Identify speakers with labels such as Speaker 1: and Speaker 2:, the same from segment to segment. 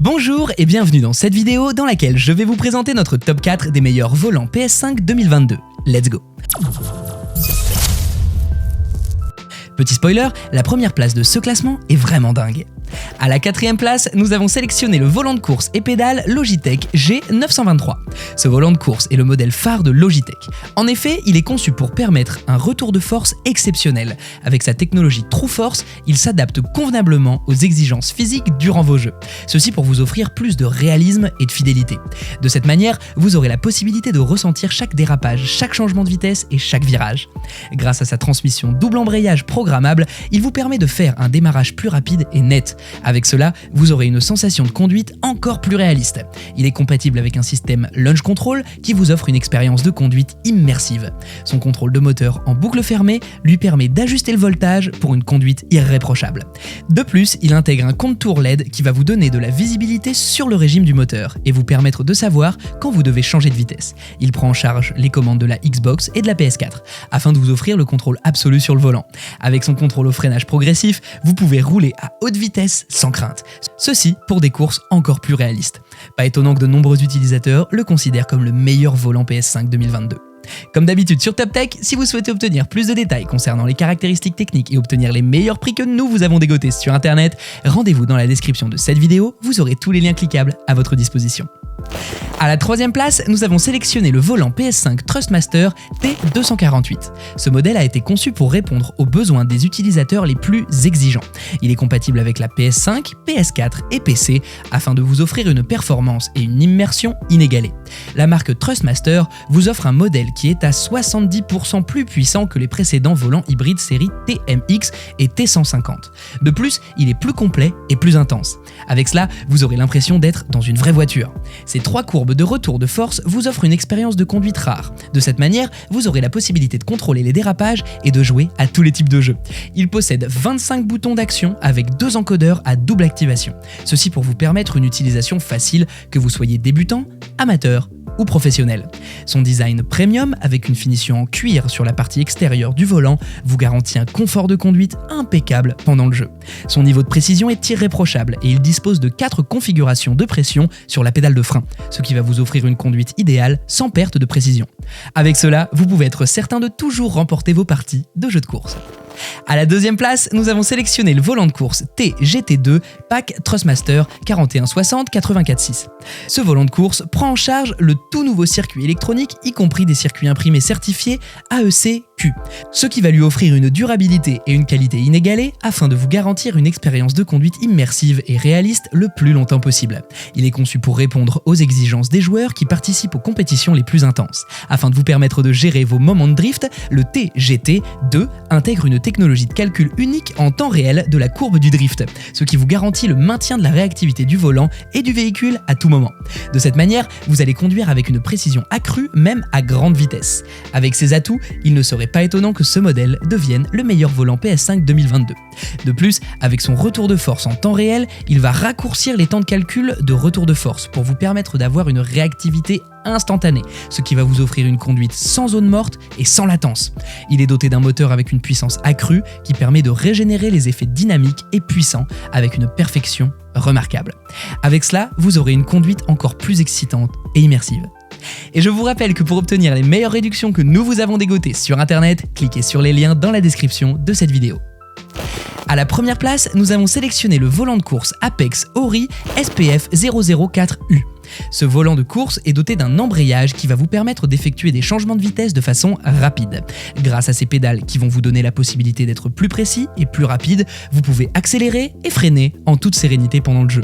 Speaker 1: Bonjour et bienvenue dans cette vidéo dans laquelle je vais vous présenter notre top 4 des meilleurs volants PS5 2022. Let's go! Petit spoiler, la première place de ce classement est vraiment dingue. À la quatrième place, nous avons sélectionné le volant de course et pédale Logitech G923. Ce volant de course est le modèle phare de Logitech. En effet, il est conçu pour permettre un retour de force exceptionnel. Avec sa technologie TrueForce, il s'adapte convenablement aux exigences physiques durant vos jeux. Ceci pour vous offrir plus de réalisme et de fidélité. De cette manière, vous aurez la possibilité de ressentir chaque dérapage, chaque changement de vitesse et chaque virage. Grâce à sa transmission double embrayage programmable, il vous permet de faire un démarrage plus rapide et net. Avec cela, vous aurez une sensation de conduite encore plus réaliste. Il est compatible avec un système Launch Control qui vous offre une expérience de conduite immersive. Son contrôle de moteur en boucle fermée lui permet d'ajuster le voltage pour une conduite irréprochable. De plus, il intègre un contour LED qui va vous donner de la visibilité sur le régime du moteur et vous permettre de savoir quand vous devez changer de vitesse. Il prend en charge les commandes de la Xbox et de la PS4 afin de vous offrir le contrôle absolu sur le volant. Avec son contrôle au freinage progressif, vous pouvez rouler à haute vitesse sans crainte. Ceci pour des courses encore plus réalistes. Pas étonnant que de nombreux utilisateurs le considèrent comme le meilleur volant PS5 2022. Comme d'habitude sur Top Tech, si vous souhaitez obtenir plus de détails concernant les caractéristiques techniques et obtenir les meilleurs prix que nous vous avons dégotés sur internet, rendez-vous dans la description de cette vidéo, vous aurez tous les liens cliquables à votre disposition. À la troisième place, nous avons sélectionné le volant PS5 Thrustmaster T248. Ce modèle a été conçu pour répondre aux besoins des utilisateurs les plus exigeants. Il est compatible avec la PS5, PS4 et PC afin de vous offrir une performance et une immersion inégalées. La marque Thrustmaster vous offre un modèle qui est à 70% plus puissant que les précédents volants hybrides série TMX et T150. De plus, il est plus complet et plus intense. Avec cela, vous aurez l'impression d'être dans une vraie voiture. Ces trois courbes de retour de force vous offrent une expérience de conduite rare. De cette manière, vous aurez la possibilité de contrôler les dérapages et de jouer à tous les types de jeux. Il possède 25 boutons d'action avec 2 encodeurs à double activation. Ceci pour vous permettre une utilisation facile, que vous soyez débutant, amateur ou professionnel. Son design premium avec une finition en cuir sur la partie extérieure du volant vous garantit un confort de conduite impeccable pendant le jeu. Son niveau de précision est irréprochable et il dispose de 4 configurations de pression sur la pédale de frein, ce qui va vous offrir une conduite idéale sans perte de précision. Avec cela, vous pouvez être certain de toujours remporter vos parties de jeux de course. À la deuxième place, nous avons sélectionné le volant de course TGT2 Pack Thrustmaster 4160-84.6. Ce volant de course prend en charge le tout nouveau circuit électronique, y compris des circuits imprimés certifiés AEC-Q, ce qui va lui offrir une durabilité et une qualité inégalées afin de vous garantir une expérience de conduite immersive et réaliste le plus longtemps possible. Il est conçu pour répondre aux exigences des joueurs qui participent aux compétitions les plus intenses. Afin de vous permettre de gérer vos moments de drift, le TGT2 intègre une technologie de calcul unique en temps réel de la courbe du drift, ce qui vous garantit le maintien de la réactivité du volant et du véhicule à tout moment. De cette manière, vous allez conduire avec une précision accrue même à grande vitesse. Avec ces atouts, il ne serait pas étonnant que ce modèle devienne le meilleur volant PS5 2022. De plus, avec son retour de force en temps réel, il va raccourcir les temps de calcul de retour de force pour vous permettre d'avoir une réactivité instantanée, ce qui va vous offrir une conduite sans zone morte et sans latence. Il est doté d'un moteur avec une puissance accrue qui permet de régénérer les effets dynamiques et puissants avec une perfection remarquable. Avec cela, vous aurez une conduite encore plus excitante et immersive. Et je vous rappelle que pour obtenir les meilleures réductions que nous vous avons dégotées sur internet, cliquez sur les liens dans la description de cette vidéo. À la première place, nous avons sélectionné le volant de course Apex Ori SPF 004U. Ce volant de course est doté d'un embrayage qui va vous permettre d'effectuer des changements de vitesse de façon rapide. Grâce à ces pédales qui vont vous donner la possibilité d'être plus précis et plus rapide, vous pouvez accélérer et freiner en toute sérénité pendant le jeu.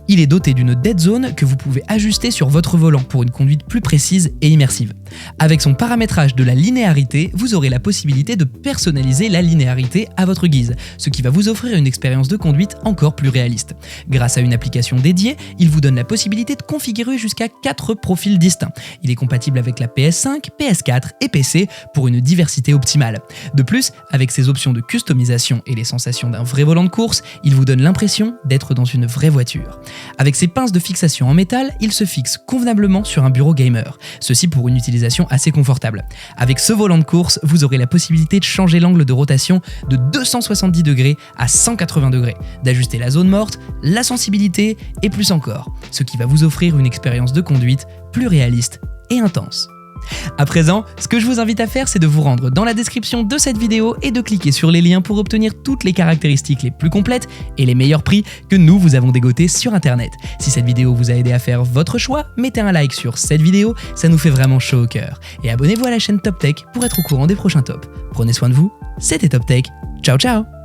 Speaker 1: Il est doté d'une dead zone que vous pouvez ajuster sur votre volant pour une conduite plus précise et immersive. Avec son paramétrage de la linéarité, vous aurez la possibilité de personnaliser la linéarité à votre guise, ce qui va vous offrir une expérience de conduite encore plus réaliste. Grâce à une application dédiée, il vous donne la possibilité de configurer configurer jusqu'à 4 profils distincts. Il est compatible avec la PS5, PS4 et PC pour une diversité optimale. De plus, avec ses options de customisation et les sensations d'un vrai volant de course, il vous donne l'impression d'être dans une vraie voiture. Avec ses pinces de fixation en métal, il se fixe convenablement sur un bureau gamer. Ceci pour une utilisation assez confortable. Avec ce volant de course, vous aurez la possibilité de changer l'angle de rotation de 270 degrés à 180 degrés, d'ajuster la zone morte, la sensibilité et plus encore, ce qui va vous offrir une expérience de conduite plus réaliste et intense. À présent, ce que je vous invite à faire, c'est de vous rendre dans la description de cette vidéo et de cliquer sur les liens pour obtenir toutes les caractéristiques les plus complètes et les meilleurs prix que nous vous avons dégotés sur internet. Si cette vidéo vous a aidé à faire votre choix, mettez un like sur cette vidéo, ça nous fait vraiment chaud au cœur. Et abonnez-vous à la chaîne Top Tech pour être au courant des prochains tops. Prenez soin de vous, c'était Top Tech, ciao ciao.